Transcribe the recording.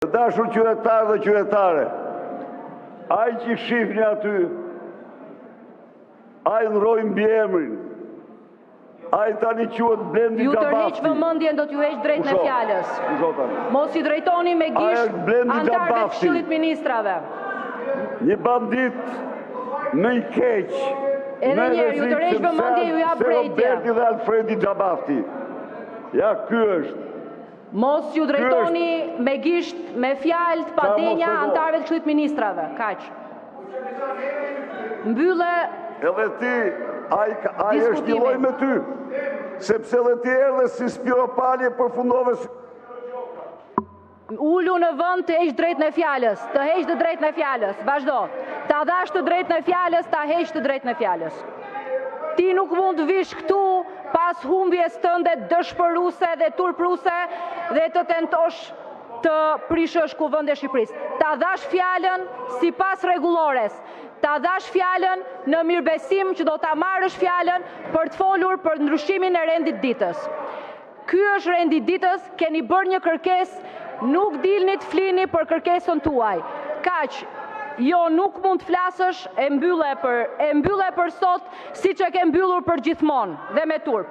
Dashur qytetar dhe qytetare, ai që shihni aty, ai ndrojnë mbi emrin, ai tani quhet Blendi Xhabafti. Ju tërheq vëmendjen, do t'ju heq drejt në fjalës. Mos i drejtoni me gisht antarëve të Këshillit Ministrave. Një bandit më i keq. Edhe njerë, ju tërheq vëmendje, ju jap drejtje. Roberti dhe Alfredi Xhabafti. Ja, ky është. Mos ju drejtoni me gisht, me fjalë të padenja antarëve të Këshillit Ministrave. Kaq. Mbyllë. Edhe ti, ai është një lloj me ty, sepse edhe ti erdhe si Spiropali e përfundove. Ulu në vend të heq drejt në fjalës, të heq të drejt në fjalës, vazhdo. Ta dhash të drejt në fjalës, ta heq të drejt në fjalës. Ti nuk mund të vish këtu pas humbjes tënde dëshpëruese dhe turpruese dhe të tentosh të prishësh kuvendin e Shqipërisë. Ta dhash fjalën sipas rregullores. Ta dhash fjalën në mirëbesim që do ta marrësh fjalën për të folur për ndryshimin e rendit ditës. Ky është rendi ditës, keni bërë një kërkesë, nuk dilni të flini për kërkesën tuaj. Kaq. Jo, nuk mund të flasësh, e mbylle për sot, siç e ke mbyllur për gjithmonë dhe me turp.